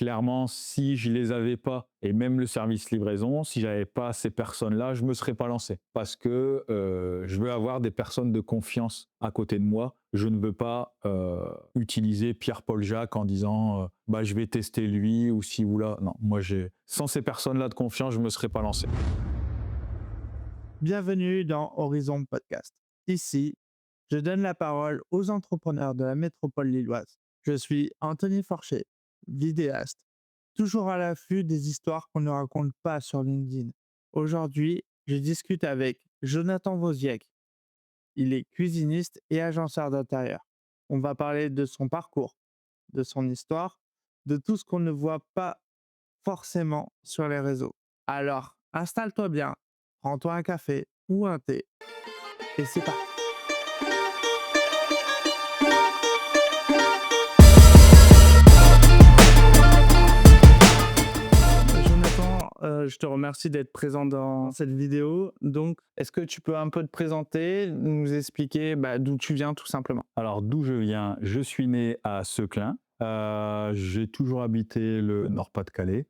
clairement, si je les avais pas et même le service livraison, si j'avais pas ces personnes-là, je me serais pas lancé parce que, je veux avoir des personnes de confiance à côté de moi. Je ne veux pas, utiliser Pierre-Paul Jacques en disant, «Bah, je vais tester lui ou ci ou là». Non, moi j'ai sans ces personnes-là de confiance, je me serais pas lancé. Bienvenue dans Horizon Podcast. Ici, je donne la parole aux entrepreneurs de la métropole lilloise. Je suis Anthony Forcher, vidéaste, toujours à l'affût des histoires qu'on ne raconte pas sur LinkedIn. Aujourd'hui, je discute avec Jonathan Woziek. Il est cuisiniste et agenceur d'intérieur. On va parler de son parcours, de son histoire, de tout ce qu'on ne voit pas forcément sur les réseaux. Alors, installe-toi bien, prends-toi un café ou un thé et c'est parti. Jonathan, je te remercie d'être présent dans cette vidéo. Donc, est-ce que tu peux un peu te présenter, nous expliquer d'où tu viens tout simplement? Alors d'où je viens? Je suis né à Seclin. J'ai toujours habité le Nord-Pas-de-Calais.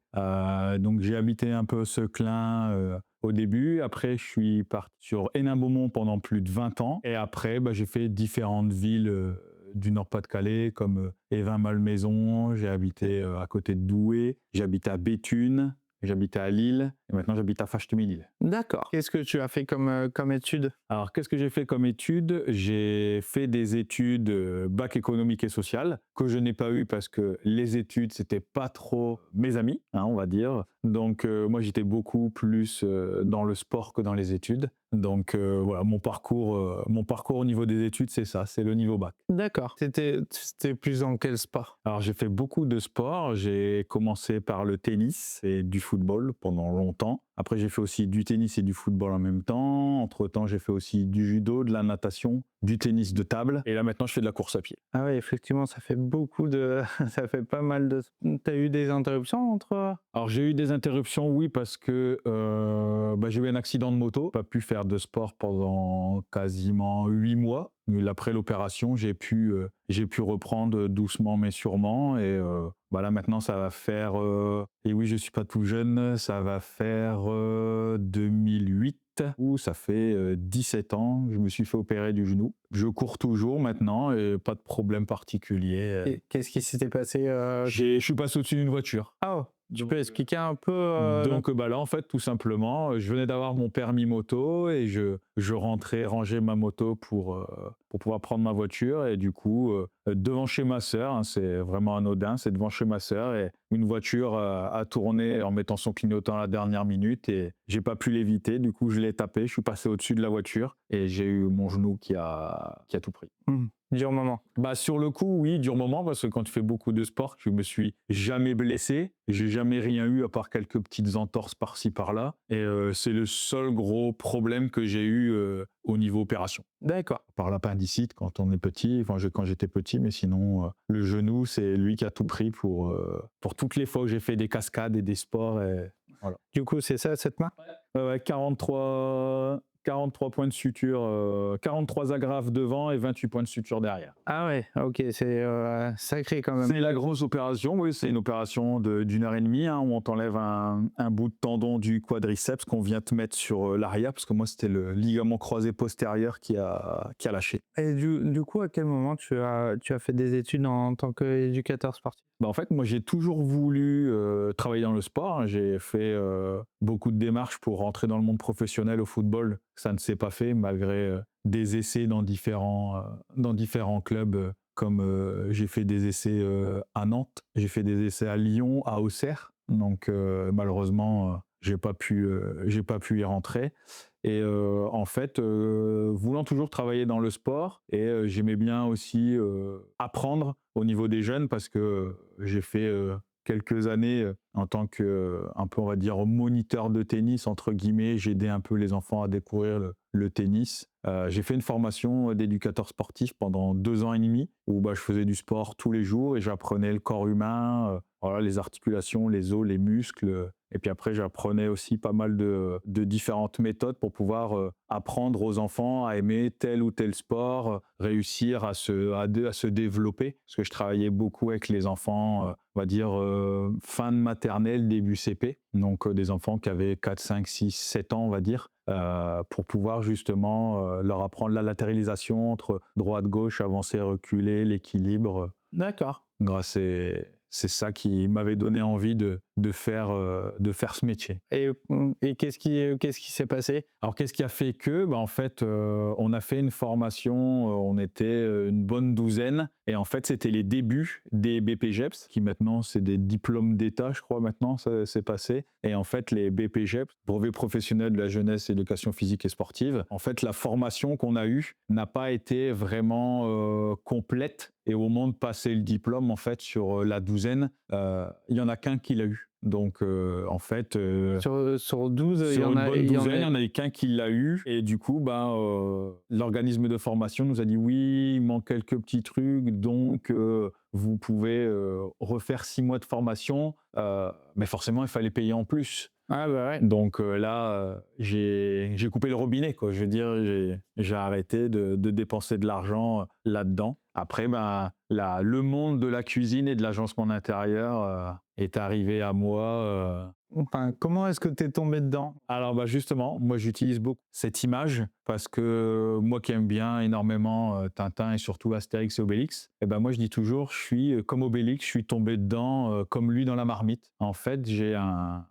Donc j'ai habité un peu Seclin, au début. Après, je suis parti sur Hénin-Beaumont pendant plus de 20 ans et après, j'ai fait différentes villes, du Nord-Pas-de-Calais comme, Évin-Malmaison. J'ai habité, à côté de Douai. J'ai habité à Béthune. J'habitais à Lille et maintenant j'habite à Fâche-Temilly. D'accord. Qu'est-ce que tu as fait comme étude? Alors, qu'est-ce que j'ai fait comme études? J'ai fait des études bac économique et social, que je n'ai pas eu parce que les études, c'était pas trop mes amis, hein, on va dire. Donc, moi, j'étais beaucoup plus dans le sport que dans les études. Donc, voilà, mon parcours au niveau des études, c'est ça, c'est le niveau bac. D'accord. C'était plus dans quel sport? Alors, j'ai fait beaucoup de sport. J'ai commencé par le tennis et du football pendant longtemps. Après, j'ai fait aussi du tennis et du football en même temps. Entre-temps, j'ai fait aussi du judo, de la natation, du tennis de table. Et là, maintenant, je fais de la course à pied. Ah oui, effectivement, ça fait beaucoup de ça fait pas mal de tu as eu des interruptions entre? Alors, j'ai eu des interruptions, oui, parce que j'ai eu un accident de moto. Pas pu faire de sport pendant quasiment 8 mois. Mais après l'opération, j'ai pu reprendre doucement mais sûrement. Et là, maintenant, ça va faire... et oui, je suis pas tout jeune. Ça va faire 2008 où ça fait 17 ans que je me suis fait opérer du genou. Je cours toujours maintenant et pas de problème particulier. Et qu'est-ce qui s'était passé, Je suis passé au-dessus d'une voiture. Ah oh, tu peux expliquer un peu, Donc là, en fait, tout simplement, je venais d'avoir mon permis moto et je rentrais ranger ma moto pour pouvoir prendre ma voiture et du coup, devant chez ma sœur, hein, c'est vraiment anodin, c'est devant chez ma sœur et une voiture, a tourné en mettant son clignotant à la dernière minute et j'ai pas pu l'éviter. Du coup, je l'ai tapé, je suis passé au-dessus de la voiture et j'ai eu mon genou qui a tout pris. mmh, dur moment. Sur le coup, oui, dur moment parce que quand tu fais beaucoup de sport, je me suis jamais blessé. J'ai jamais rien eu à part quelques petites entorses par-ci par-là et c'est le seul gros problème que j'ai eu, au niveau opération. D'accord. Par l'appendicite quand on est petit, quand j'étais petit, mais sinon, le genou, c'est lui qui a tout pris pour toutes les fois où j'ai fait des cascades et des sports et voilà. Du coup, c'est ça, cette main? Ouais, ouais, 43 points de suture, 43 agrafes devant et 28 points de suture derrière. Ah ouais, OK, c'est, sacré quand même. C'est la grosse opération, oui, c'est une opération d'une heure et demie, hein, où on t'enlève un bout de tendon du quadriceps qu'on vient te mettre sur l'arrière, parce que moi, c'était le ligament croisé postérieur qui a lâché. Et du coup, à quel moment tu as fait des études en tant qu'éducateur sportif? En fait, moi, j'ai toujours voulu travailler dans le sport, hein. J'ai fait beaucoup de démarches pour rentrer dans le monde professionnel au football. Ça ne s'est pas fait malgré des essais dans différents clubs. Comme j'ai fait des essais à Nantes, j'ai fait des essais à Lyon, à Auxerre. Donc malheureusement, j'ai pas pu y rentrer. Et en fait, voulant toujours travailler dans le sport et j'aimais bien aussi apprendre au niveau des jeunes parce que j'ai fait quelques années en tant que, un peu, on va dire, moniteur de tennis, entre guillemets. J'ai aidé un peu les enfants à découvrir le tennis. J'ai fait une formation d'éducateur sportif pendant 2 ans et demi où je faisais du sport tous les jours et j'apprenais le corps humain, voilà, les articulations, les os, les muscles, Et puis après, j'apprenais aussi pas mal de différentes méthodes pour pouvoir apprendre aux enfants à aimer tel ou tel sport, réussir à se développer. Parce que je travaillais beaucoup avec les enfants, on va dire fin de maternelle, début CP. Donc des enfants qui avaient 4, 5, 6, 7 ans, on va dire, pour pouvoir justement leur apprendre la latéralisation entre droite-gauche, avancer, reculer, l'équilibre. D'accord. Grâce c'est ça qui m'avait donné envie de faire ce métier. Et qu'est-ce qui s'est passé? Alors qu'est-ce qui a fait que? Bah, en fait, on a fait une formation, on était, une bonne douzaine et en fait, c'était les débuts des BPGEPS qui maintenant, c'est des diplômes d'État, je crois maintenant, ça c'est passé et en fait, les BPGEPS, brevets professionnels de la jeunesse et de l'éducation physique et sportive, en fait, la formation qu'on a eue n'a pas été vraiment, complète et au moment de passer le diplôme, en fait, sur, la douzaine, il y en a qu'un qui l'a eu. Donc, en fait, Sur 12, il y sur en une a bonne il y en douzaine, il a y en avait qu'un qui l'a eu et du coup, ben, l'organisme de formation nous a dit: «Oui, il manque quelques petits trucs donc vous pouvez, refaire 6 mois de formation». Mais forcément, il fallait payer en plus. ah bah, ouais. Donc là, j'ai coupé le robinet, quoi. Je veux dire, j'ai arrêté de dépenser de l'argent, là-dedans. Après, ben, le monde de la cuisine et de l'agencement d'intérieur, est arrivé à moi. Enfin, comment est-ce que tu es tombé dedans? Alors, bah, justement, moi, j'utilise beaucoup cette image parce que moi qui aime bien énormément, Tintin et surtout Astérix et Obélix et ben, moi, je dis toujours: «Je suis, comme Obélix, je suis tombé dedans, comme lui dans la marmite». En fait, j'ai un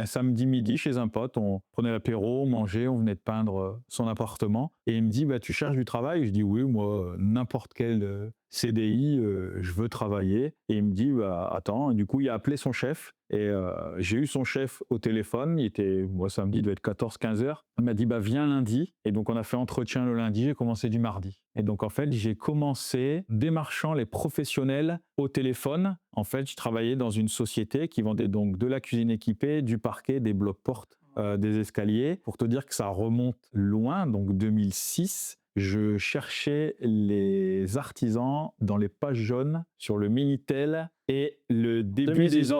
samedi midi chez un pote, on prenait l'apéro, on mangeait, on venait de peindre, son appartement et il me dit: «Bah, tu cherches du travail?» Je dis: «Oui, moi, n'importe quel, CDI, je veux travailler» et il me dit: «Bah, attends». Et du coup, il a appelé son chef et j'ai eu son chef au téléphone, il était moi samedi, il devait être 14-15 heures. Il m'a dit: «Bah, viens lundi» et donc on a fait entretien le lundi, j'ai commencé du mardi et donc en fait, j'ai commencé démarchant les professionnels au téléphone. En fait, je travaillais dans une société qui vendait donc de la cuisine équipée, du parquet, des blocs-portes, des escaliers. Pour te dire que ça remonte loin, donc 2006, je cherchais les artisans dans les pages jaunes sur le Minitel et le début 2006.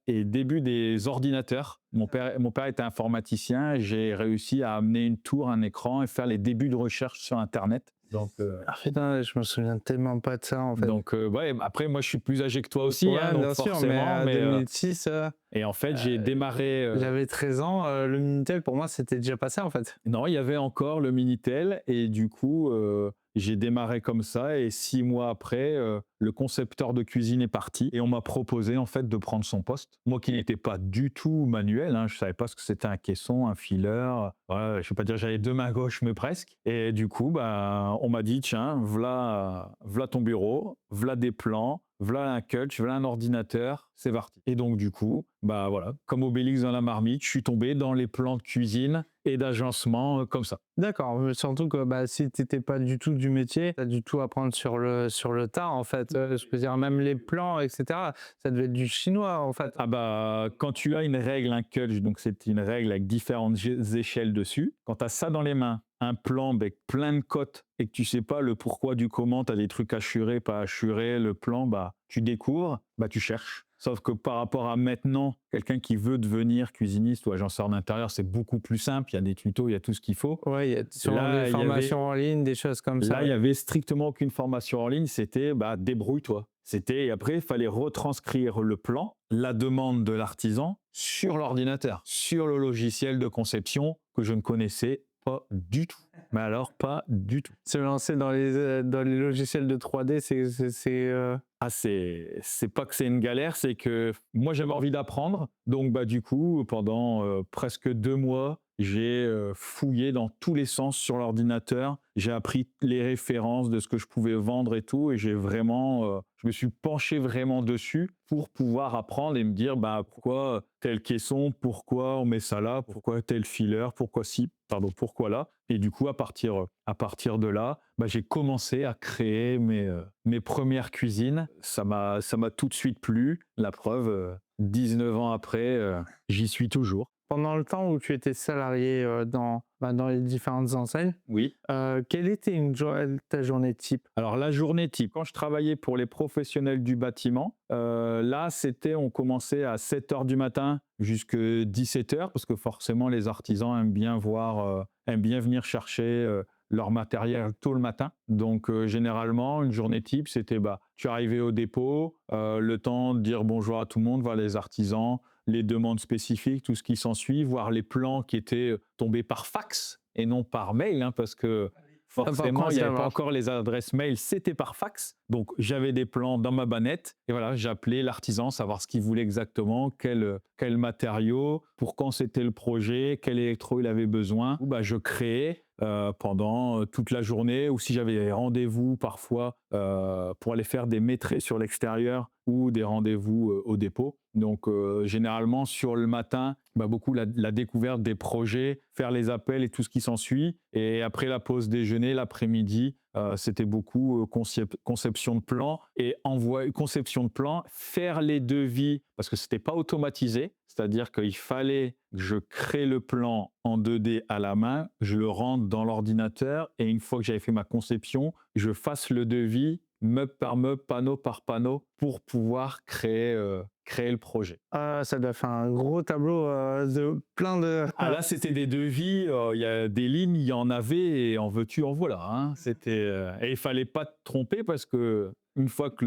début des ordinateurs. Mon père était informaticien, j'ai réussi à amener une tour, un écran et faire les débuts de recherche sur internet. Donc Ah putain, je me souviens tellement pas de ça, en fait. ouais, après moi je suis plus âgé que toi aussi, hein, Ouais, donc bien sûr, mais forcément, mais 2006, et en fait j'ai démarré, j'avais 13 ans, le Minitel pour moi c'était déjà passé, en fait. non, il y avait encore le Minitel et du coup, j'ai démarré comme ça et 6 mois après, le concepteur de cuisine est parti et on m'a proposé en fait de prendre son poste. Moi qui n'étais pas du tout manuel, hein, je savais pas ce que c'était un caisson, un fileur, ouais, je vais pas dire j'avais 2 mains gauches, mais presque et du coup, bah, on m'a dit: «Tiens, v'là ton bureau, v'là des plans, v'là un coach, v'là un ordinateur, c'est parti». Et donc du coup, bah, voilà, comme Obélix dans la marmite, je suis tombé dans les plans de cuisine et d'agencement, comme ça. D'accord, surtout que, bah, si tu étais pas du tout du métier, tu as dû tout apprendre sur le tas, en fait, je veux dire même les plans et cetera, ça devait être du chinois, en fait? Ah bah, quand tu as une règle, un cudge, donc c'est une règle avec différentes échelles dessus, quand tu as ça dans les mains, un plan avec plein de cotes et que tu sais pas le pourquoi du comment, tu as des trucs assurés, pas assurés, le plan, bah, tu découvres, bah, tu cherches. Sauf que par rapport à maintenant, quelqu'un qui veut devenir cuisiniste ou agenceur d'intérieur, c'est beaucoup plus simple. Il y a des tutos, il y a tout ce qu'il faut. Ouais, il y a sûrement des Là, formations en ligne, des choses comme ça, il y ouais. avait strictement aucune formation en ligne. C'était bah, débrouille-toi. C'était et après, il fallait retranscrire le plan, la demande de l'artisan sur l'ordinateur, sur le logiciel de conception que je ne connaissais pas du tout. Mais alors, pas du tout. Se lancer dans les logiciels de 3D, Ah, c'est pas que c'est une galère, c'est que moi j'avais envie d'apprendre. Donc bah du coup, pendant presque 2 mois, j'ai fouillé dans tous les sens sur l'ordinateur. J'ai appris les références de ce que je pouvais vendre et tout, et j'ai vraiment, je me suis penché vraiment dessus pour pouvoir apprendre et me dire bah pourquoi tel caisson, pourquoi on met ça là, pourquoi tel fileur, pourquoi ci, pardon, pourquoi là. Et du coup, à partir de là, bah, j'ai commencé à créer mes premières cuisines. Ça m'a tout de suite plu. La preuve, 19 ans après, j'y suis toujours. pendant le temps où tu étais salarié, dans les différentes enseignes, Oui. quelle était ta journée type? Alors la journée type, quand je travaillais pour les professionnels du bâtiment, là on commençait à 7 heures du matin jusque 17 heures parce que forcément les artisans aiment bien venir chercher leur matériel tôt le matin. Donc généralement une journée type c'était tu arrivais au dépôt, le temps de dire bonjour à tout le monde, voir les artisans, les demandes spécifiques, tout ce qui s'ensuit, voir les plans qui étaient tombés par fax et non par mail, hein, parce que forcément, Important à il n'y avait pas savoir. encore les adresses mail, c'était par fax. Donc, j'avais des plans dans ma bannette et voilà, j'appelais l'artisan, savoir ce qu'il voulait exactement, quel matériau, pour quand c'était le projet, quel électro il avait besoin. Je créais pendant toute la journée ou si j'avais des rendez-vous parfois pour aller faire des maîtrises sur l'extérieur ou des rendez-vous au dépôt. Donc, généralement, sur le matin, beaucoup la découverte des projets, faire les appels et tout ce qui s'ensuit. Et après la pause déjeuner, l'après-midi, c'était beaucoup conception de plan et conception de plan, faire les devis parce que c'était pas automatisé, c'est-à-dire qu'il fallait que je crée le plan en 2D à la main, je le rentre dans l'ordinateur et une fois que j'avais fait ma conception, je fasse le devis meuble par meuble, panneau par panneau pour pouvoir créer le projet. Ah, ça doit faire un gros tableau, de plein de Ah là, c'était des devis, il y a des lignes, il y en avait et en veux-tu, en voilà, hein. Et il fallait pas te tromper parce que une fois que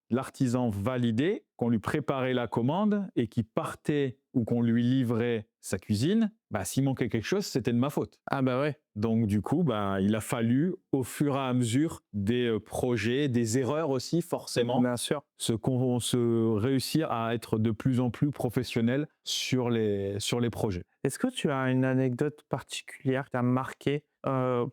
l'artisan validait, qu'on lui préparait la commande et qu'il partait ou qu'on lui livrait sa cuisine, s'il manquait quelque chose, c'était de ma faute. Ah bah, ouais. Donc du coup, il a fallu au fur et à mesure des projets, des erreurs aussi forcément, Bien sûr. se réussir à être de plus en plus professionnel sur les projets. Est-ce que tu as une anecdote particulière qui t'a marqué,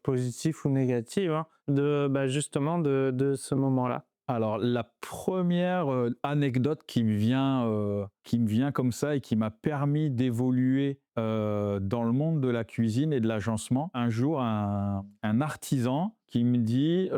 positive ou négative, hein, justement de ce moment-là? Alors la première anecdote qui me vient comme ça et qui m'a permis d'évoluer dans le monde de la cuisine et de l'agencement, un jour un artisan qui me dit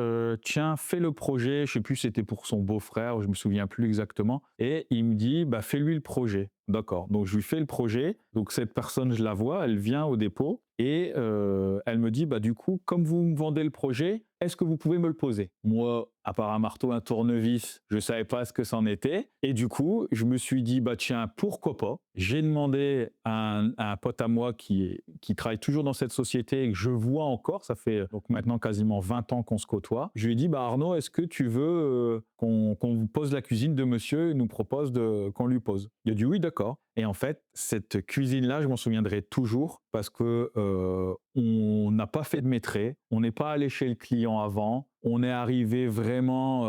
tiens fais le projet, je sais plus si c'était pour son beau-frère, je me souviens plus exactement, et il me dit fais-lui le projet. D'accord, donc je lui fais le projet, donc cette personne je la vois, elle vient au dépôt et elle me dit du coup comme vous me vendez le projet, est-ce que vous pouvez me le poser? Moi, à part un marteau, un tournevis, je savais pas ce que c'en était. Et du coup, je me suis dit, tiens, pourquoi pas? J'ai demandé à un pote à moi qui travaille toujours dans cette société et que je vois encore, ça fait donc maintenant quasiment 20 ans qu'on se côtoie. Je lui ai dit, Arnaud, est-ce que tu veux qu'on vous pose la cuisine de monsieur? Il nous propose qu'on lui pose. Il a dit oui, d'accord. Et en fait, cette cuisine-là, je m'en souviendrai toujours parce que on n'a pas fait de maîtrise, on n'est pas allé chez le client avant, on est arrivé vraiment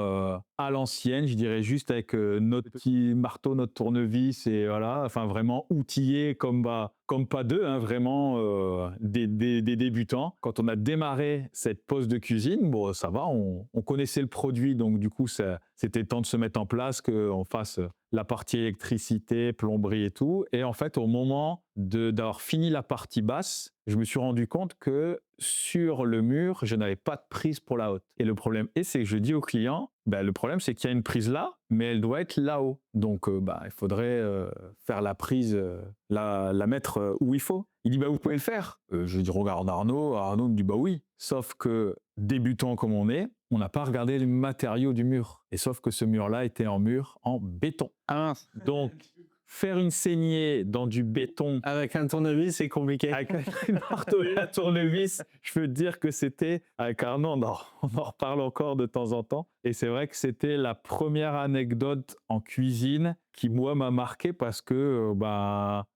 à l'ancienne, je dirais juste avec notre petit marteau, notre tournevis et voilà, enfin vraiment outillé comme pas deux, hein, vraiment des débutants. Quand on a démarré cette pause de cuisine, bon ça va, on connaissait le produit, donc du coup c'était temps de se mettre en place, qu'on fasse la partie électricité, plomberie et tout. Et en fait, au moment d'avoir fini la partie basse, je me suis rendu compte que sur le mur, je n'avais pas de prise pour la haute. Et le problème, c'est que je dis au client, le problème, c'est qu'il y a une prise là, mais elle doit être là-haut. Donc, il faudrait faire la prise, la mettre où il faut. Il dit, vous pouvez le faire. Je dis, regarde Arnaud. Arnaud me dit, oui. Sauf que, débutant comme on n'a pas regardé le matériau du mur. Et sauf que ce mur-là était en mur en béton. Ah mince, Donc, faire une saignée dans du béton avec un tournevis, c'est compliqué. avec un marteau et un tournevis, je peux te dire que c'était, avec Arnaud, on en reparle encore de temps en temps. Et c'est vrai que c'était la première anecdote en cuisine qui, moi, m'a marqué parce que,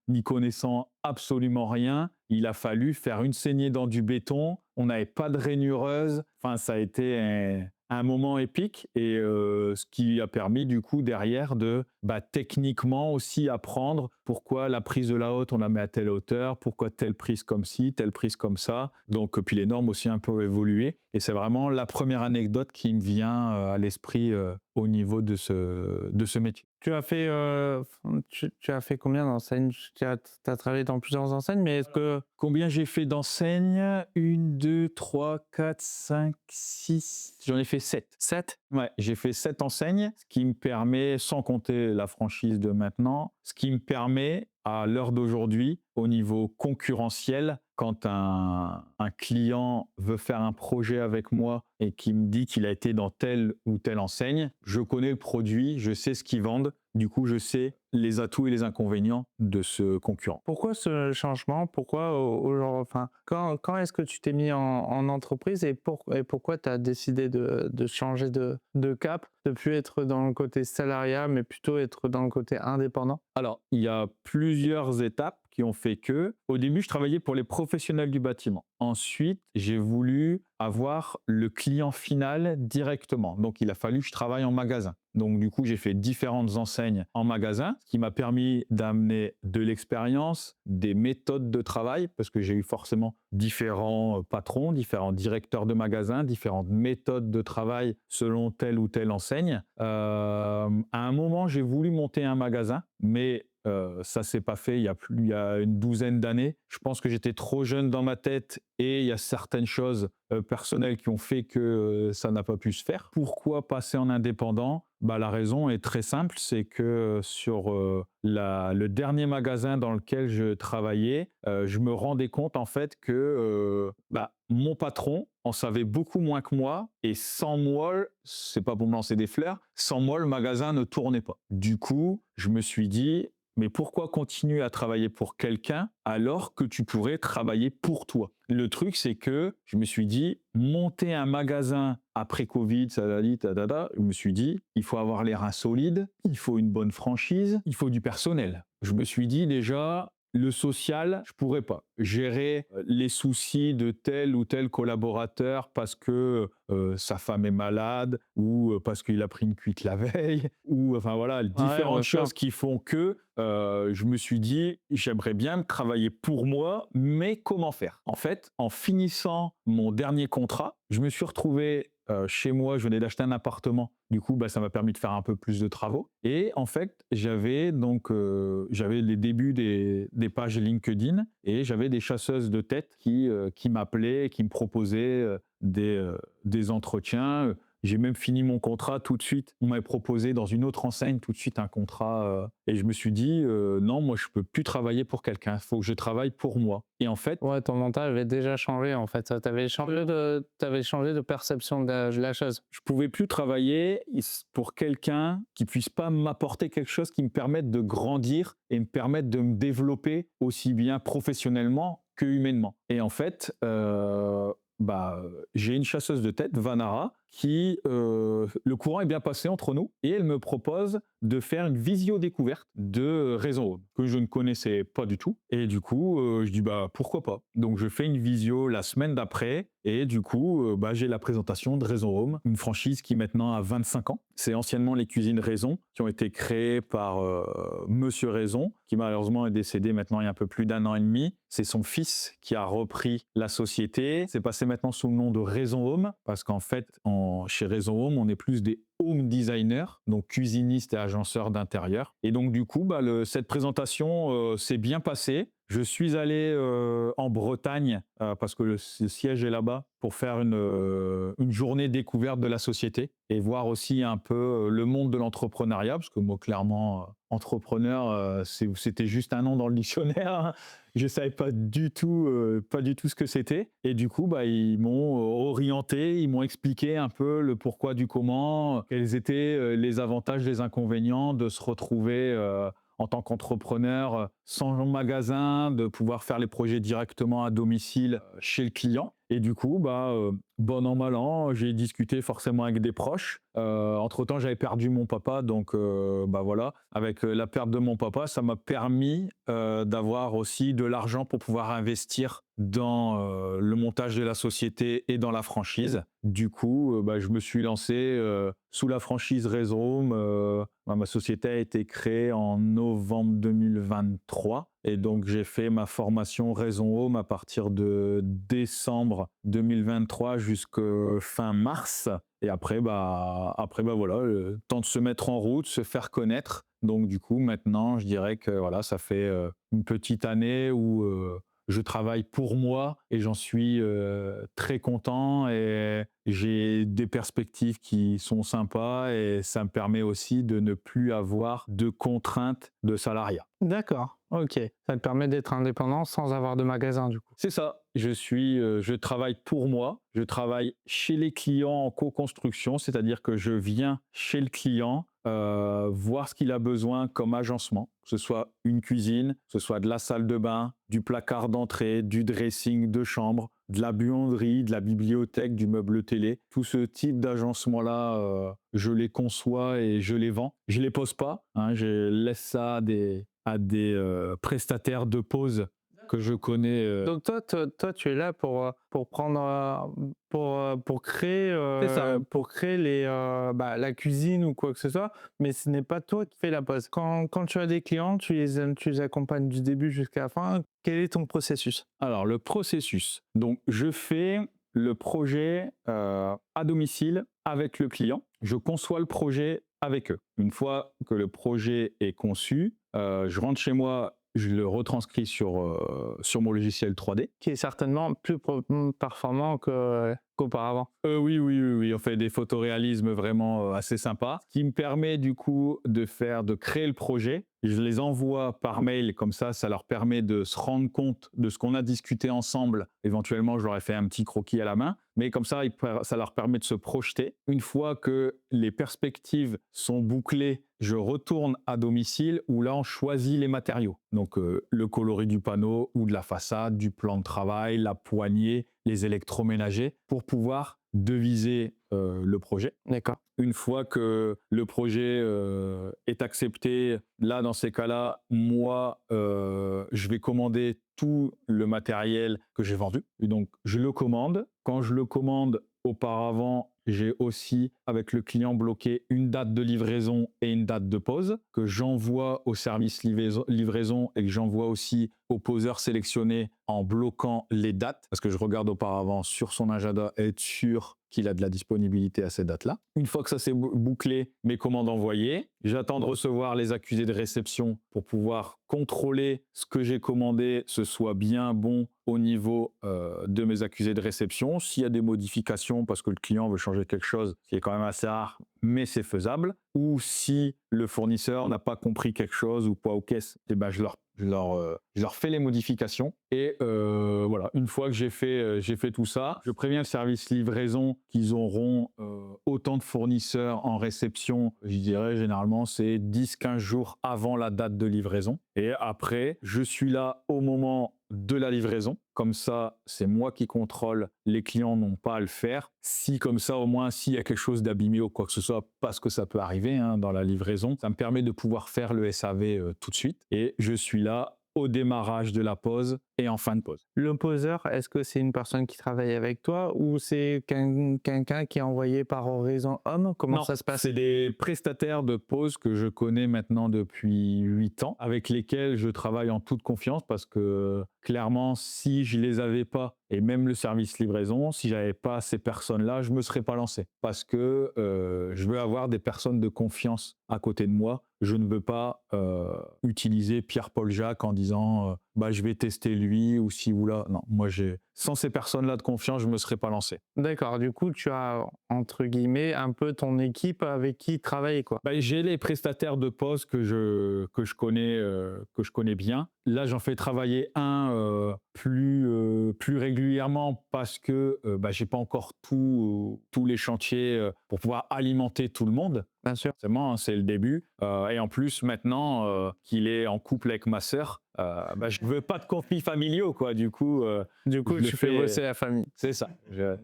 n'y connaissant absolument rien, il a fallu faire une saignée dans du béton. On n'avait pas de rainureuse. Enfin, ça a été un moment épique et ce qui a permis du coup derrière de techniquement aussi apprendre pourquoi la prise de la haute on la met à telle hauteur, pourquoi telle prise comme ci, telle prise comme ça. Donc puis les normes aussi un peu évolué et c'est vraiment la première anecdote qui me vient à l'esprit au niveau de ce métier. Tu as fait, tu as fait combien d'enseignes? Tu as travaillé dans plusieurs enseignes, mais est-ce que Combien j'ai fait d'enseignes? 1, 2, 3, 4, 5, 6. J'en ai fait 7. 7? Ouais, j'ai fait 7 enseignes, ce qui me permet, sans compter la franchise de maintenant, ce qui me permet, à l'heure d'aujourd'hui, au niveau concurrentiel, quand un client veut faire un projet avec moi et qui me dit qu'il a été dans telle ou telle enseigne, je connais le produit, je sais ce qu'ils vendent, du coup, je sais les atouts et les inconvénients de ce concurrent. Pourquoi ce changement? Pourquoi au genre enfin, quand est-ce que tu t'es mis en entreprise et pourquoi tu as décidé de changer de cap, de plus être dans le côté salariat, mais plutôt être dans le côté indépendant? Alors, il y a plusieurs étapes qui ont fait que, au début, je travaillais pour les professionnels du bâtiment. Ensuite, j'ai voulu avoir le client final directement. Donc, il a fallu que je travaille en magasin. Donc, du coup, j'ai fait différentes enseignes en magasin, ce qui m'a permis d'amener de l'expérience, des méthodes de travail, parce que j'ai eu forcément différents patrons, différents directeurs de magasins, différentes méthodes de travail selon telle ou telle enseigne. À un moment, j'ai voulu monter un magasin, mais ça s'est pas fait il y a une douzaine d'années. Je pense que j'étais trop jeune dans ma tête et il y a certaines choses personnelles qui ont fait que ça n'a pas pu se faire. Pourquoi passer en indépendant? Bah, la raison est très simple, c'est que sur le dernier magasin dans lequel je travaillais, je me rendais compte en fait que bah, mon patron en savait beaucoup moins que moi et sans moi, c'est pas pour me lancer des fleurs, sans moi le magasin ne tournait pas. Du coup, je me suis dit, mais pourquoi continuer à travailler pour quelqu'un alors que tu pourrais travailler pour toi? Le truc, c'est que je me suis dit, monter un magasin après Covid, je me suis dit, il faut avoir les reins solides, il faut une bonne franchise, il faut du personnel. Je me suis dit déjà, le social, je pourrais pas. Gérer les soucis de tel ou tel collaborateur parce que sa femme est malade ou parce qu'il a pris une cuite la veille ou enfin voilà, Ouais, bien différentes sûr. choses qui font que je me suis dit, j'aimerais bien travailler pour moi, mais comment faire? En fait, en finissant mon dernier contrat, je me suis retrouvé chez moi, je venais d'acheter un appartement. Du coup, bah, ça m'a permis de faire un peu plus de travaux. Et en fait, j'avais les débuts des pages LinkedIn et j'avais des chasseuses de tête qui m'appelaient, qui me proposaient des entretiens. J'ai même fini mon contrat tout de suite. On m'avait proposé dans une autre enseigne tout de suite un contrat. Et je me suis dit, non, moi, je peux plus travailler pour quelqu'un. Il faut que je travaille pour moi. Et en fait, Ouais, ton mental avait déjà changé en fait, tu changé de perception de la chose. je pouvais plus travailler pour quelqu'un qui puisse pas m'apporter quelque chose qui me permette de grandir et me permette de me développer aussi bien professionnellement que humainement. Et en fait, bah, j'ai une chasseuse de tête, Vanara, qui le courant est bien passé entre nous et elle me propose de faire une visio découverte de Raison Home que je ne connaissais pas du tout. Et du coup, je dis bah pourquoi pas. Donc je fais une visio la semaine d'après et du coup, bah, j'ai la présentation de Raison Home, une franchise qui maintenant a 25 ans. C'est anciennement les cuisines Raison qui ont été créées par Monsieur Raison, qui malheureusement est décédé maintenant il y a un peu plus d'un an et demi. C'est son fils qui a repris la société. C'est passé maintenant sous le nom de Raison Home parce qu'en fait, chez Raison Home, on est plus des home designers, donc cuisinistes et agenceurs d'intérieur. Et donc du coup, bah, cette présentation s'est bien passée. Je suis allé en Bretagne parce que le siège est là-bas pour faire une journée découverte de la société et voir aussi un peu le monde de l'entrepreneuriat parce que moi clairement entrepreneur c'était juste un nom dans le dictionnaire. Hein. Je savais pas du tout ce que c'était et du coup bah ils m'ont orienté, ils m'ont expliqué un peu le pourquoi du comment, quels étaient les avantages, les inconvénients de se retrouver en tant qu'entrepreneur, sans magasin, de pouvoir faire les projets directement à domicile chez le client. Et du coup, bah, bon an, mal an, j'ai discuté forcément avec des proches. Entre-temps, j'avais perdu mon papa, donc bah voilà, avec la perte de mon papa, ça m'a permis d'avoir aussi de l'argent pour pouvoir investir dans le montage de la société et dans la franchise. Du coup, bah, je me suis lancé sous la franchise Rhizome. Ma société a été créée en novembre 2023 et donc j'ai fait ma formation Raison Home à partir de décembre 2023 jusqu'à fin mars. Et après, bah voilà, le temps de se mettre en route, se faire connaître Donc du coup, maintenant, je dirais que voilà, ça fait une petite année où je travaille pour moi et j'en suis très content et j'ai des perspectives qui sont sympas et ça me permet aussi de ne plus avoir de contraintes de salariat. D'accord, OK. Ça te permet d'être indépendant sans avoir de magasin, du coup? C'est ça. Je travaille pour moi. Je travaille chez les clients en co-construction, c'est-à-dire que je viens chez le client voir ce qu'il a besoin comme agencement, que ce soit une cuisine, que ce soit de la salle de bain, du placard d'entrée, du dressing de chambre, de la buanderie, de la bibliothèque, du meuble télé. Tout ce type d'agencement-là, je les conçois et je les vends. Je les pose pas, hein, je laisse ça à des prestataires de pose que je connais. Donc toi, tu es là pour prendre, C'est ça. pour créer les, la cuisine ou quoi que ce soit, mais ce n'est pas toi qui fais la pose. Quand tu as des clients, tu les accompagnes du début jusqu'à la fin. Quel est ton processus? Alors le processus, donc je fais le projet à domicile avec le client. Je conçois le projet avec eux. Une fois que le projet est conçu, je rentre chez moi, je le retranscris sur mon logiciel 3D. Qui est certainement plus performant qu'auparavant. Oui, oui, oui, oui, on fait des photoréalismes vraiment assez sympas, ce qui me permet du coup de créer le projet. Je les envoie par mail, comme ça leur permet de se rendre compte de ce qu'on a discuté ensemble. Éventuellement, je leur ai fait un petit croquis à la main, mais comme ça leur permet de se projeter. Une fois que les perspectives sont bouclées, je retourne à domicile où là, on choisit les matériaux. Donc, le coloris du panneau ou de la façade, du plan de travail, la poignée, les électroménagers pour pouvoir deviser le projet. D'accord. Une fois que le projet est accepté, là, dans ces cas-là, moi, je vais commander tout le matériel que j'ai vendu. Et donc, je le commande. Quand je le commande, auparavant, j'ai aussi, avec le client, bloqué une date de livraison et une date de pose que j'envoie au service livraison et que j'envoie aussi au poseur sélectionné en bloquant les dates, parce que je regarde auparavant sur son agenda et être sûr qu'il a de la disponibilité à ces dates-là. Une fois que ça s'est bouclé, mes commandes envoyées, j'attends de recevoir les accusés de réception pour pouvoir contrôler ce que j'ai commandé, ce soit bien bon au niveau de mes accusés de réception. S'il y a des modifications parce que le client veut changer quelque chose, ce qui est quand même assez rare, mais c'est faisable, ou si le fournisseur n'a pas compris quelque chose ou pas aux caisses, eh ben je leur fais les modifications et voilà, une fois que j'ai fait tout ça, je préviens le service livraison qu'ils auront autant de fournisseurs en réception, je dirais généralement c'est 10-15 jours avant la date de livraison et après je suis là au moment de la livraison. Comme ça, c'est moi qui contrôle, les clients n'ont pas à le faire. Si comme ça, au moins, s'il y a quelque chose d'abîmé ou quoi que ce soit, parce que ça peut arriver hein, dans la livraison, ça me permet de pouvoir faire le SAV tout de suite. Et je suis là au démarrage de la pause et en fin de pause. Le poseur, est-ce que c'est une personne qui travaille avec toi ou c'est quelqu'un qui est envoyé par Horizon Home? Comment Non, ça se passe? c'est des prestataires de pause que je connais maintenant depuis 8 ans, avec lesquels je travaille en toute confiance parce que clairement, si je les avais pas, et même le service livraison, si j'avais pas ces personnes-là, je me serais pas lancé parce que je veux avoir des personnes de confiance à côté de moi. Je ne veux pas utiliser Pierre-Paul Jacques en disant je vais tester lui ou ci ou là. Non, moi sans ces personnes-là de confiance, je me serais pas lancé. D'accord, du coup, tu as, entre guillemets, un peu ton équipe avec qui travailler, quoi. J'ai les prestataires de poste que je connais bien. Là, j'en fais travailler un plus régulièrement parce que j'ai pas encore tous les chantiers pour pouvoir alimenter tout le monde. Bien sûr. Forcément, hein, c'est le début. Et en plus, maintenant qu'il est en couple avec ma sœur, je veux pas de conflits familiaux, quoi. Du coup, je le Tu fais fais. bosser la famille. C'est ça.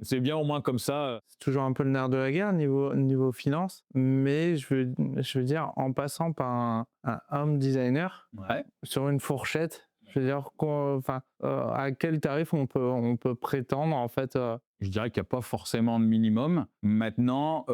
C'est bien au moins comme ça. C'est toujours un peu le nerf de la guerre niveau finance, mais je veux dire, en passant par un home designer Ouais. sur une fourchette, je veux dire, à quel tarif on peut prétendre, en fait, Je dirais qu'il n'y a pas forcément de minimum. Maintenant,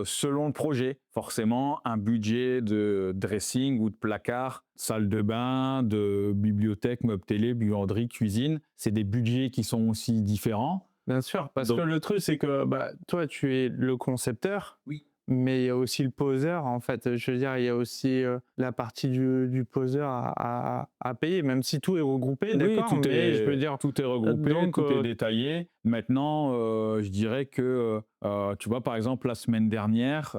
selon le projet, forcément, un budget de dressing ou de placard, salle de bain, de bibliothèque, meuble télé, buanderie, cuisine, c'est des budgets qui sont aussi différents. bien sûr, parce Donc, que le truc, c'est que toi, tu es le concepteur, oui. mais il y a aussi le poseur, en fait. Je veux dire, il y a aussi la partie du poseur à payer, même si tout est regroupé, Oui, d'accord, mais je veux dire, tout est regroupé, donc, tout est détaillé. Maintenant, je dirais que, tu vois, par exemple, la semaine dernière,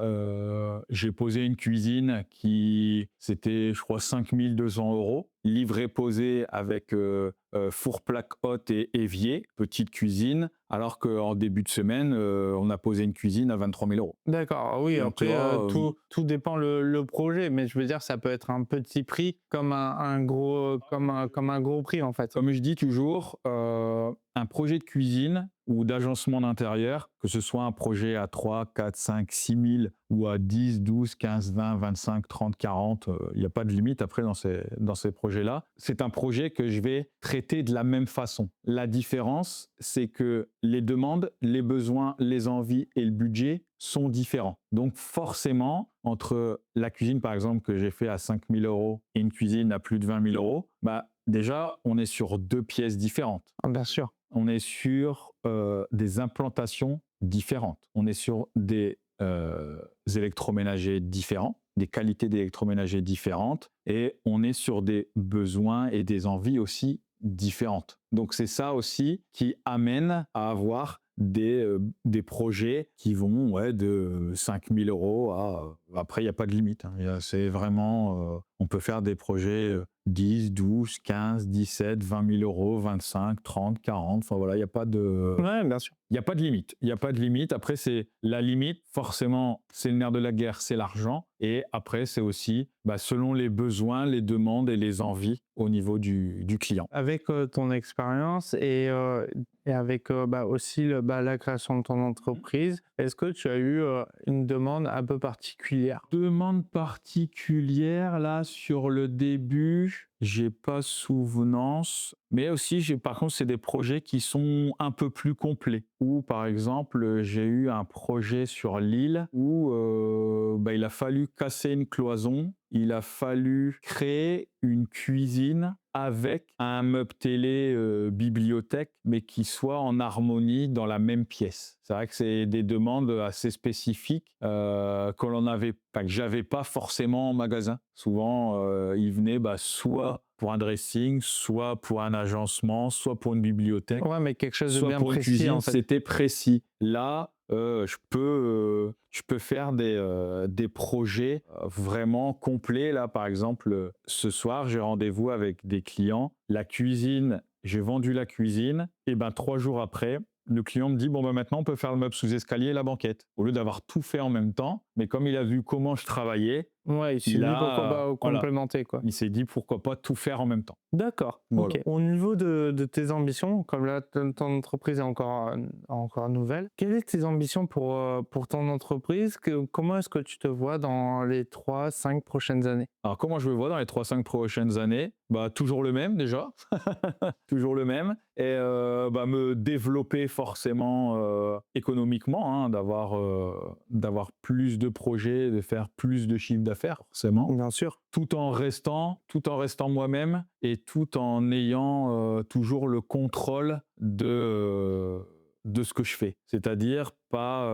j'ai posé une cuisine qui c'était, je crois, 5 200 €, livré posé avec, four plaque haute et évier, petite cuisine, alors qu'en début de semaine, on a posé une cuisine à 23 000 €. d'accord, ah oui, Donc tu après, vois, tout dépend le projet, mais je veux dire, ça peut être un petit prix comme un gros, comme un gros prix, en fait. comme je dis toujours, un projet de cuisine ou d'agencement d'intérieur, que ce soit un projet à 3, 4, 5, 6 000 ou à 10, 12, 15, 20, 25, 30, 40, il n'y a pas de limite après dans ces projets-là. C'est un projet que je vais traiter de la même façon. La différence, c'est que les demandes, les besoins, les envies et le budget sont différents. Donc forcément, entre la cuisine, par exemple, que j'ai fait à 5 000 € et une cuisine à plus de 20 000 €, bah, déjà, on est sur deux pièces différentes. Ah, bien sûr. On est sur des implantations différentes. On est sur des électroménagers différents, des qualités d'électroménagers différentes, et on est sur des besoins et des envies aussi différentes. Donc c'est ça aussi qui amène à avoir des projets qui vont de 5 000 € à... Après, il n'y a pas de limite, hein. C'est vraiment... on peut faire des projets 10, 12, 15, 17, 20 000 €, 25, 30, 40. Enfin voilà, il n'y a pas de... Ouais, bien sûr. Il n'y a pas de limite. Il n'y a pas de limite. Après, c'est la limite, forcément, c'est le nerf de la guerre, c'est l'argent. Et après, c'est aussi selon les besoins, les demandes et les envies au niveau du client. Avec ton expérience et avec aussi la création de ton entreprise, est-ce que tu as eu une demande un peu particulière? Demande particulière, là, sur le début, j'ai pas souvenance. Mais aussi, par contre, c'est des projets qui sont un peu plus complets. Où, par exemple, j'ai eu un projet sur l'île où il a fallu casser une cloison, il a fallu créer une cuisine avec un meuble télé bibliothèque, mais qui soit en harmonie dans la même pièce. C'est vrai que c'est des demandes assez spécifiques que j'avais pas forcément en magasin. Souvent, ils venaient soit pour un dressing, soit pour un agencement, soit pour une bibliothèque, Ouais, mais quelque chose de soit bien pour une précis, en cuisine. fait. C'était précis. Là, je peux faire des projets vraiment complets. Là, par exemple, ce soir, j'ai rendez-vous avec des clients. La cuisine, j'ai vendu la cuisine. Et 3 jours après, le client me dit bon maintenant on peut faire le meuble sous escalier et la banquette. Au lieu d'avoir tout fait en même temps, mais comme il a vu comment je travaillais, Ouais, il s'est il dit pourquoi a voilà, complémenter, quoi. il s'est dit pourquoi pas tout faire en même temps. D'accord, Voilà. ok. Au niveau de tes ambitions, comme là, ton entreprise est encore nouvelle, quelles sont tes ambitions pour ton entreprise? Comment est-ce que tu te vois dans les 3, 5 prochaines années? Alors comment je me vois dans les 3, 5 prochaines années? Toujours le même déjà, toujours le même, et me développer forcément économiquement, hein, d'avoir plus de projets, de faire plus de chiffre d'affaires forcément, Bien sûr. tout en restant moi-même et tout en ayant toujours le contrôle de ce que je fais. C'est-à-dire pas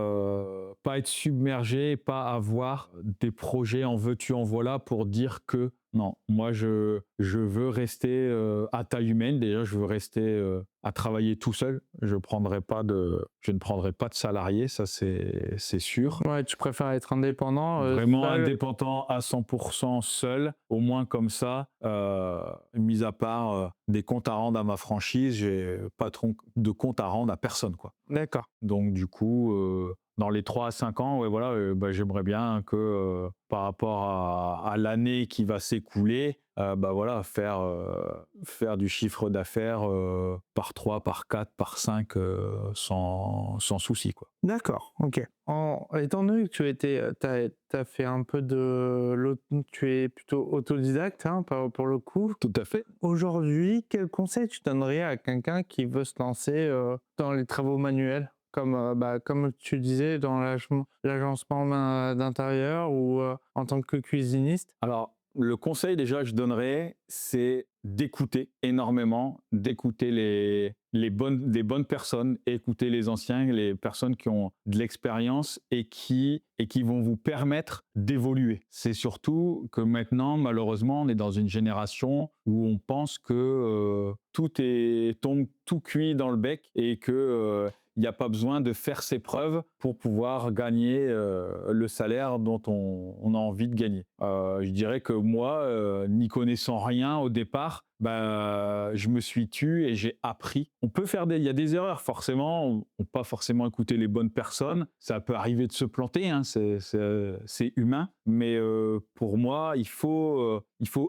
être submergé, pas avoir des projets en veux-tu, en voilà pour dire que non, moi je veux rester à taille humaine. Déjà, je veux rester à travailler tout seul. Je ne prendrai pas de salarié, ça c'est sûr. Ouais, tu préfères être indépendant, Vraiment seul. indépendant à 100% seul, au moins comme ça, mis à part des comptes à rendre à ma franchise, j'ai pas de compte à rendre à personne, quoi. D'accord. Donc du coup, dans les 3 à 5 ans, ouais, voilà, j'aimerais bien que, par rapport à l'année qui va s'écouler, voilà, faire du chiffre d'affaires par 3, par 4, par 5, sans souci, quoi. D'accord, ok. Étant donné que t'as fait un peu tu es plutôt autodidacte, hein, pour le coup. Tout à fait. Aujourd'hui, quel conseil tu donnerais à quelqu'un qui veut se lancer dans les travaux manuels, comme tu disais, dans l'agencement d'intérieur ou en tant que cuisiniste? Alors, Le conseil déjà que je donnerais, c'est d'écouter énormément, d'écouter les bonnes personnes, écouter les anciens, les personnes qui ont de l'expérience et qui vont vous permettre d'évoluer. C'est surtout que maintenant, malheureusement, on est dans une génération où on pense que tombe tout cuit dans le bec et que il n'y a pas besoin de faire ses preuves pour pouvoir gagner le salaire dont on a envie de gagner. Je dirais que moi, n'y connaissant rien au départ, bah, je me suis tu et j'ai appris. Il y a des erreurs forcément, on ne pas forcément écouter les bonnes personnes. Ça peut arriver de se planter, hein, c'est humain. Mais pour moi, il faut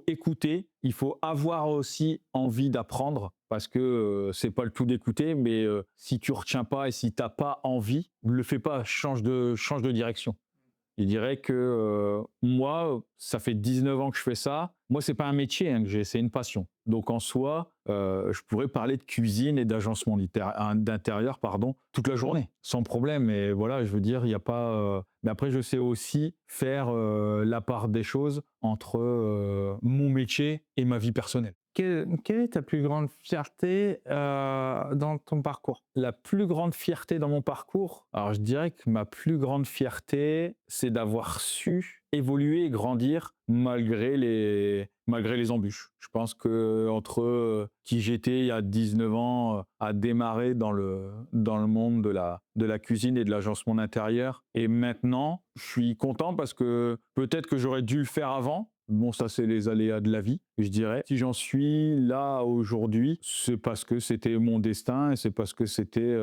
écouter, il faut avoir aussi envie d'apprendre parce que c'est pas le tout d'écouter, mais si tu retiens pas et si t'as pas envie, ne le fais pas, change de direction. Je dirais que moi, ça fait 19 ans que je fais ça. Moi, c'est pas un métier hein, que j'ai, c'est une passion. Donc en soi, je pourrais parler de cuisine et d'agencement d'intérieur, pardon, toute la journée, sans problème. Et voilà, je veux dire, il y a pas. Mais après, je sais aussi faire la part des choses entre mon métier et ma vie personnelle. Quelle est ta plus grande fierté dans ton parcours? La plus grande fierté dans mon parcours, alors je dirais que ma plus grande fierté, c'est d'avoir su évoluer et grandir malgré les embûches. Je pense que entre qui j'étais il y a 19 ans à démarrer dans le monde de la cuisine et de l'agencement d'intérieur et maintenant, je suis content parce que peut-être que j'aurais dû le faire avant. Bon, ça, c'est les aléas de la vie, je dirais. Si j'en suis là aujourd'hui, c'est parce que c'était mon destin et c'est parce que c'était,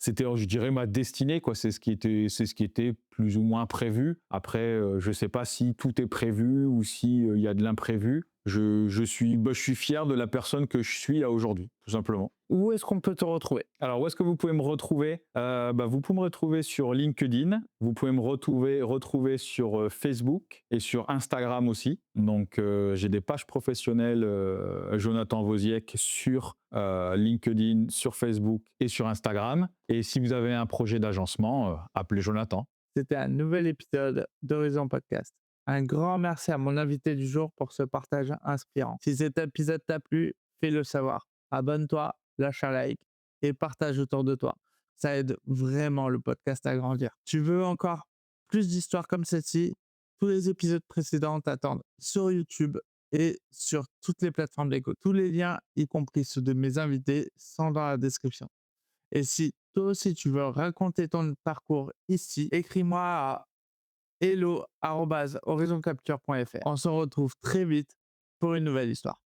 je dirais, ma destinée, quoi. C'est ce qui était plus ou moins prévu. Après, je sais pas si tout est prévu ou si il y a de l'imprévu. Je suis fier de la personne que je suis là aujourd'hui, tout simplement. Où est-ce qu'on peut te retrouver? Alors, où est-ce que vous pouvez me retrouver? Bah, vous pouvez me retrouver sur LinkedIn, vous pouvez me retrouver sur Facebook et sur Instagram aussi. Donc, j'ai des pages professionnelles Jonathan Woziek sur LinkedIn, sur Facebook et sur Instagram. Et si vous avez un projet d'agencement, appelez Jonathan. C'était un nouvel épisode d'Horizon Podcast. Un grand merci à mon invité du jour pour ce partage inspirant. Si cet épisode t'a plu, fais-le savoir. Abonne-toi, lâche un like et partage autour de toi. Ça aide vraiment le podcast à grandir. Tu veux encore plus d'histoires comme celle-ci? Tous les épisodes précédents t'attendent sur YouTube et sur toutes les plateformes d'écoute. Tous les liens, y compris ceux de mes invités, sont dans la description. Et si toi aussi tu veux raconter ton parcours ici, écris-moi à hello@horizoncapture.fr. On se retrouve très vite pour une nouvelle histoire.